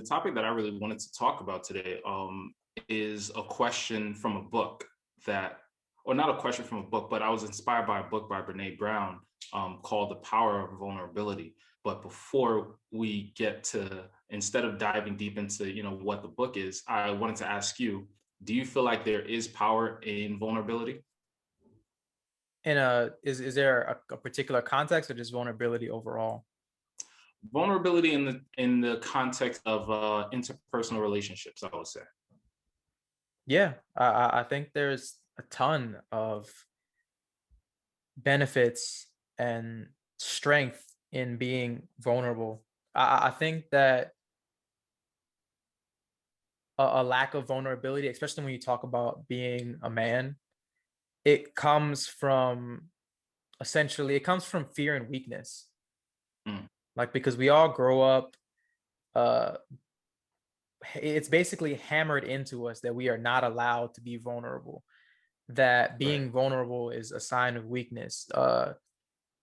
topic that I really wanted to talk about today is a question from a book that, or not a question from a book, but I was inspired by a book by Brene Brown called The Power of Vulnerability. But before we get to, instead of diving deep into, what the book is, I wanted to ask you, do you feel like there is power in vulnerability? And is there a particular context or just vulnerability overall? Vulnerability in the context of interpersonal relationships, I would say. Yeah, I think there's a ton of benefits and strength in being vulnerable. I think that a lack of vulnerability, especially when you talk about being a man, it comes from it comes from fear and weakness. Mm, Like because we all grow up, uh, it's basically hammered into us that we are not allowed to be vulnerable, that right. being vulnerable is a sign of weakness. I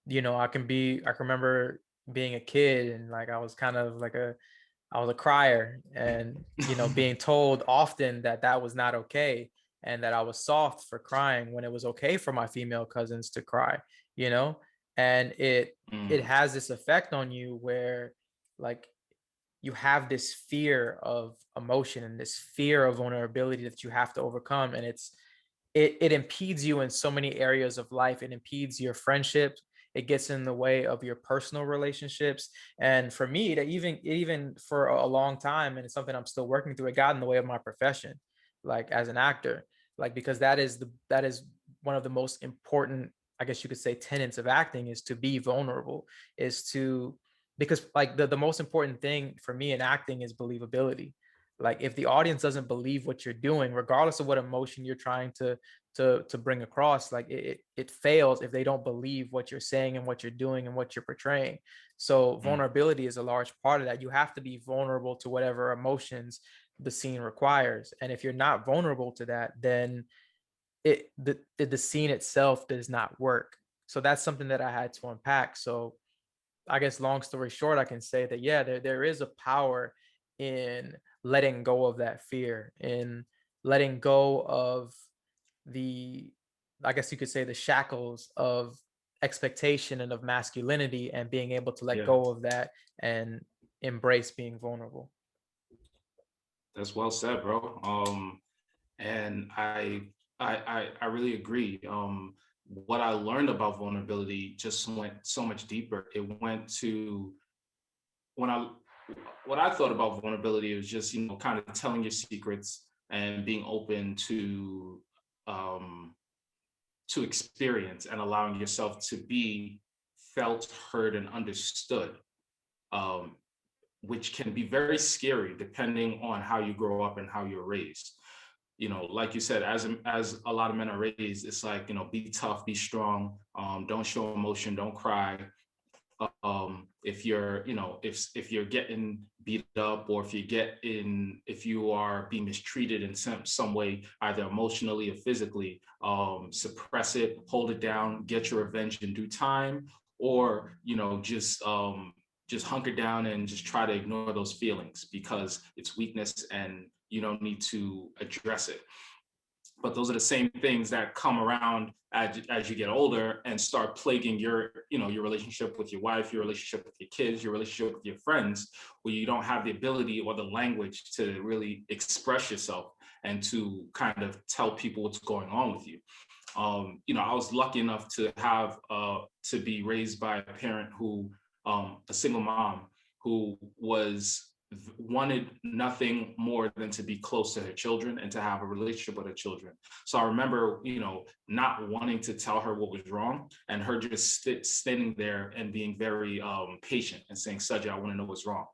can remember being a kid and like I was kind of like I was a crier and being told often that that was not okay and that I was soft for crying when it was okay for my female cousins to cry, you know? And it Mm, has this effect on you where like you have this fear of emotion and this fear of vulnerability that you have to overcome, and it impedes you in so many areas of life. It impedes your friendships, it gets in the way of your personal relationships. And for me, that even for a long time, and it's something I'm still working through, it got in the way of my profession, like as an actor, like because that is one of the most important, I guess you could say, tenets of acting, is to be vulnerable, is to, because like the most important thing for me in acting is believability. Like if the audience doesn't believe what you're doing, regardless of what emotion you're trying to bring across, like it fails if they don't believe what you're saying and what you're doing and what you're portraying. So mm. vulnerability is a large part of that. You have to be vulnerable to whatever emotions the scene requires, and if you're not vulnerable to that, then the scene itself does not work. So that's something that I had to unpack. So I guess long story short, I can say that yeah, there is a power in letting go of that fear, in letting go of the, I guess you could say, the shackles of expectation and of masculinity, and being able to let Yeah, go of that and embrace being vulnerable. that's well said, bro. And I really agree. What I learned about vulnerability just went so much deeper. It went to when I what I thought about vulnerability was just, kind of telling your secrets and being open um to experience and allowing yourself to be felt, heard, and understood. Um, which can be very scary depending on how you grow up and how you're raised. Like you said, as a lot of men are raised, it's like, be tough, be strong, don't show emotion, don't cry. If you're, if you're getting beat up, or if you are being mistreated in some way, either emotionally or physically, suppress it, hold it down, get your revenge in due time, or just hunker down and just try to ignore those feelings because it's weakness and you don't need to address it. But those are the same things that come around as you get older and start plaguing your relationship with your wife, your relationship with your kids, your relationship with your friends, where you don't have the ability or the language to really express yourself and to kind of tell people what's going on with you. I was lucky enough to be raised by a parent a single mom who wanted nothing more than to be close to her children and to have a relationship with her children. So I remember, not wanting to tell her what was wrong, and her just standing there and being very patient and saying, "Soji, I want to know what's wrong."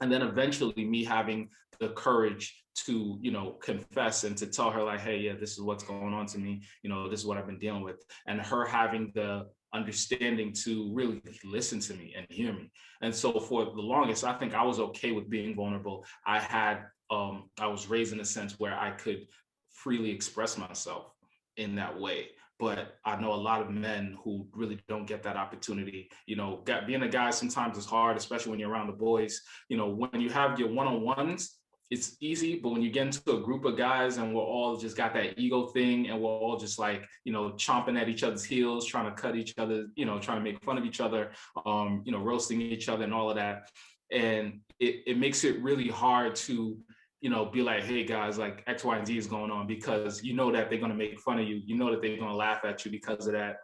And then eventually me having the courage to confess and to tell her, like, "Hey, yeah, this is what's going on to me, this is what I've been dealing with," and her having the understanding to really listen to me and hear me. And so for the longest, I think I was okay with being vulnerable. I was raised in a sense where I could freely express myself in that way. but I know a lot of men who really don't get that opportunity. Being a guy sometimes is hard, especially when you're around the boys. When you have your one-on-ones, it's easy, but when you get into a group of guys and we're all just got that ego thing and we're all just like, chomping at each other's heels, trying to cut each other, trying to make fun of each other, roasting each other and all of that. And it makes it really hard to, be like, hey guys, like X, Y, and Z is going on, because you know that they're going to make fun of you. You know that they're going to laugh at you because of that.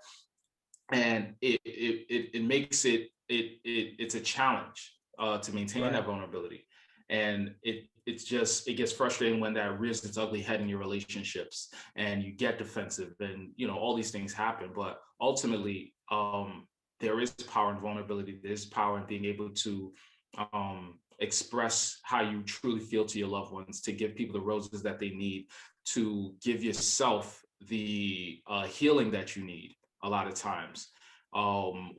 And it makes it's a challenge to maintain Right. that vulnerability. And it gets frustrating when that rears its ugly head in your relationships and you get defensive and all these things happen. But ultimately, there is power in vulnerability. There's power in being able to express how you truly feel to your loved ones, to give people the roses that they need, to give yourself the healing that you need a lot of times,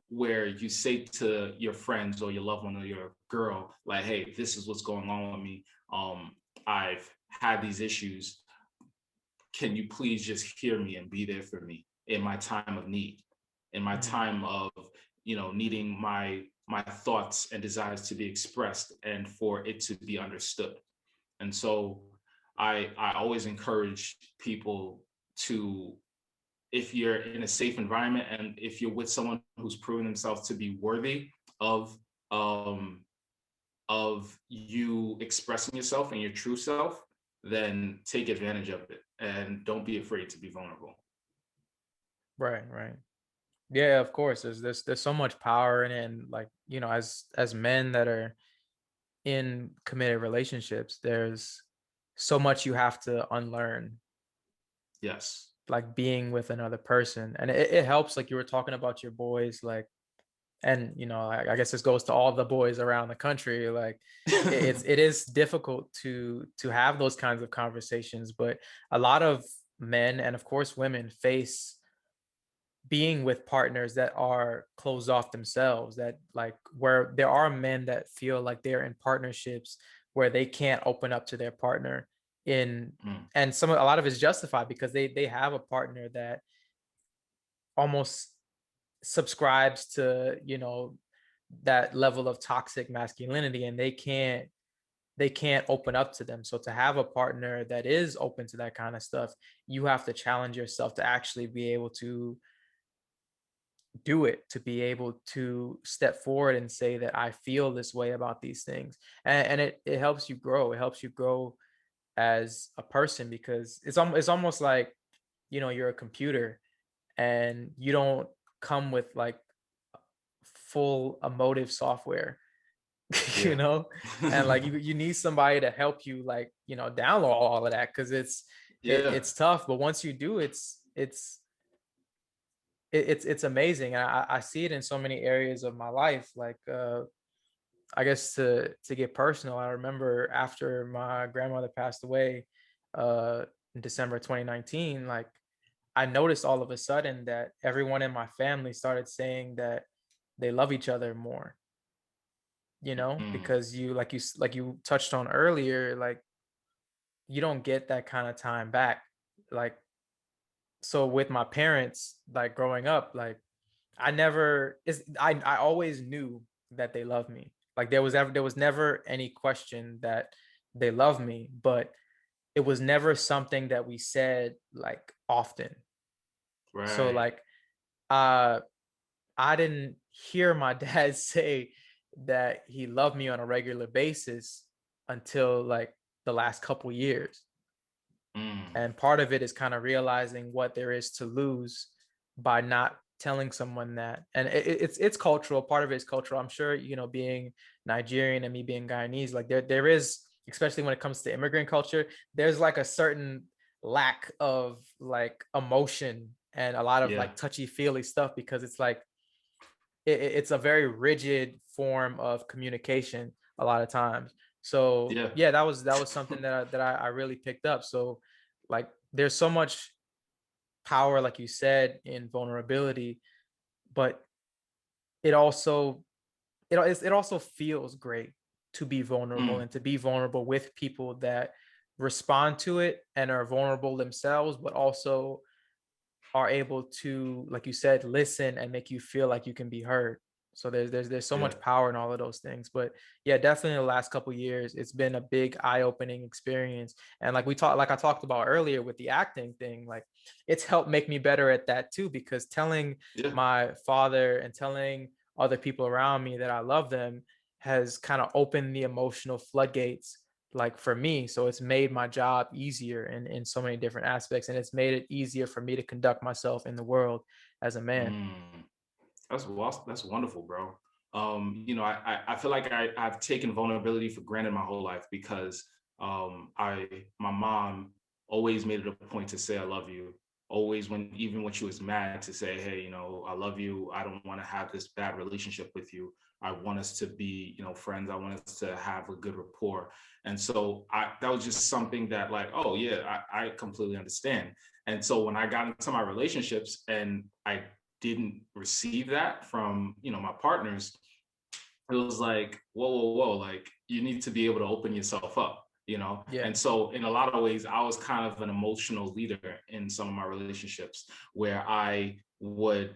where you say to your friends or your loved one or your girl, like, hey, this is what's going on with me. I've had these issues. Can you please just hear me and be there for me in my time of need, in my Mhm. time of, needing my thoughts and desires to be expressed and for it to be understood. And so I always encourage people to, if you're in a safe environment and if you're with someone who's proven themselves to be worthy of um of you expressing yourself and your true self, then take advantage of it and don't be afraid to be vulnerable. Right, right. Yeah, of course. There's so much power in it, and like, as men that are in committed relationships, there's so much you have to unlearn, Yes. like being with another person. And it helps, like you were talking about your boys, like, and I guess this goes to all the boys around the country, like it is difficult to have those kinds of conversations, but a lot of men, and of course women, face being with partners that are closed off themselves, that like, where there are men that feel like they're in partnerships where they can't open up to their partner in, Mm, and a lot of it's justified because they have a partner that almost subscribes to that level of toxic masculinity, and they can't open up to them. So to have a partner that is open to that kind of stuff, you have to challenge yourself to actually be able to do it, to be able to step forward and say that I feel this way about these things. And it helps you grow. It helps you grow as a person, because it's almost like, you're a computer and you don't come with like full emotive software. you yeah. know and like you need somebody to help you, like, download all of that, because Yeah. it's tough, but once you do, it's amazing. And I see it in so many areas of my life, like, I guess to get personal, I remember after my grandmother passed away in December 2019, like, I noticed all of a sudden that everyone in my family started saying that they love each other more, Mm, because like you touched on earlier, like, you don't get that kind of time back. Like, so with my parents, like growing up, like, I always knew that they love me. Like, there was never any question that they love me, but it was never something that we said like often. So right. like, uh I didn't hear my dad say that he loved me on a regular basis until like the last couple years. Mm, And part of it is kind of realizing what there is to lose by not telling someone that. And it's cultural. Part of it is cultural. I'm sure, being Nigerian and me being Guyanese, like there is, especially when it comes to immigrant culture, there's like a certain lack of like emotion and a lot of yeah. like touchy feely stuff, because it's like it's a very rigid form of communication a lot of times. So Yeah. yeah, that was something that I really picked up. So like, there's so much power, like you said, in vulnerability, but it also it also feels great to be vulnerable, Mm, and to be vulnerable with people that respond to it and are vulnerable themselves, but also are able to, like you said, listen and make you feel like you can be heard. So there's so Yeah. much power in all of those things. But yeah, definitely the last couple of years, it's been a big eye-opening experience. And like I talked about earlier with the acting thing, like it's helped make me better at that too, because telling Yeah. my father and telling other people around me that I love them has kind of opened the emotional floodgates, like for me. So it's made my job easier in so many different aspects, and it's made it easier for me to conduct myself in the world as a man. Mm. That's wonderful, bro. I feel like I've taken vulnerability for granted my whole life because I my mom always made it a point to say I love you. Always, when even when she was mad, to say, hey, I love you. I don't want to have this bad relationship with you. I want us to be, friends. I want us to have a good rapport. And so that was just something that, like, oh yeah, I completely understand. And so when I got into my relationships and I didn't receive that from my partners, it was like, whoa, like you need to be able to open yourself up. Yeah. And so in a lot of ways I was kind of an emotional leader in some of my relationships, where I would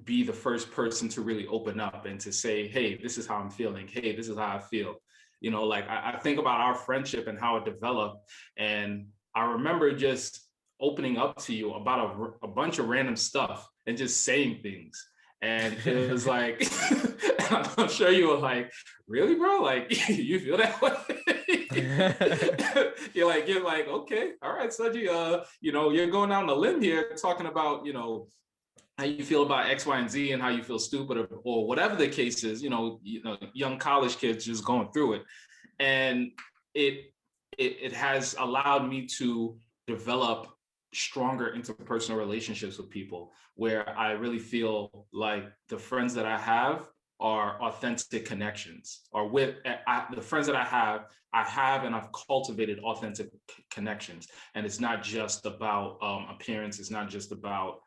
be the first person to really open up and to say, hey, this is how I'm feeling, hey, this is how I feel. Like I think about our friendship and how it developed, and I remember just opening up to you about a bunch of random stuff and just saying things. And it was like, I'm sure you were like, really, bro? Like, you feel that way? you're like, okay, all right, Soji, you're going down the limb here talking about, how you feel about X, Y, and Z, and how you feel stupid, or whatever the case is. Young college kids just going through it, and it has allowed me to develop stronger interpersonal relationships with people, where I really feel like the friends that I have are authentic connections, or the friends that I have and I've cultivated authentic connections. And it's not just about appearance. It's not just about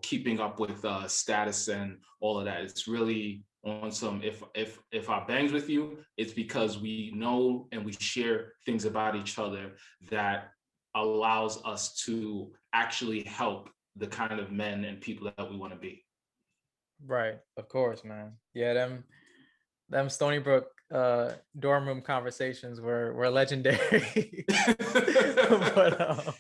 keeping up with status and all of that. It's really on some, if I bangs with you, it's because we know and we share things about each other that allows us to actually help the kind of men and people that we want to be. Right. Of course, man. Yeah, them Stony Brook dorm room conversations were legendary. But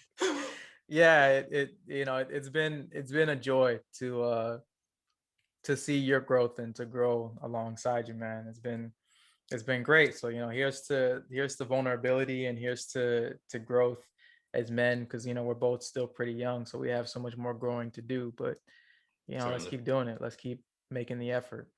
yeah, it's been a joy to see your growth and to grow alongside you, man. It's been great. So, here's to vulnerability, and here's to growth as men, because we're both still pretty young, so we have so much more growing to do. But let's Certainly. keep doing it. Let's keep making the effort.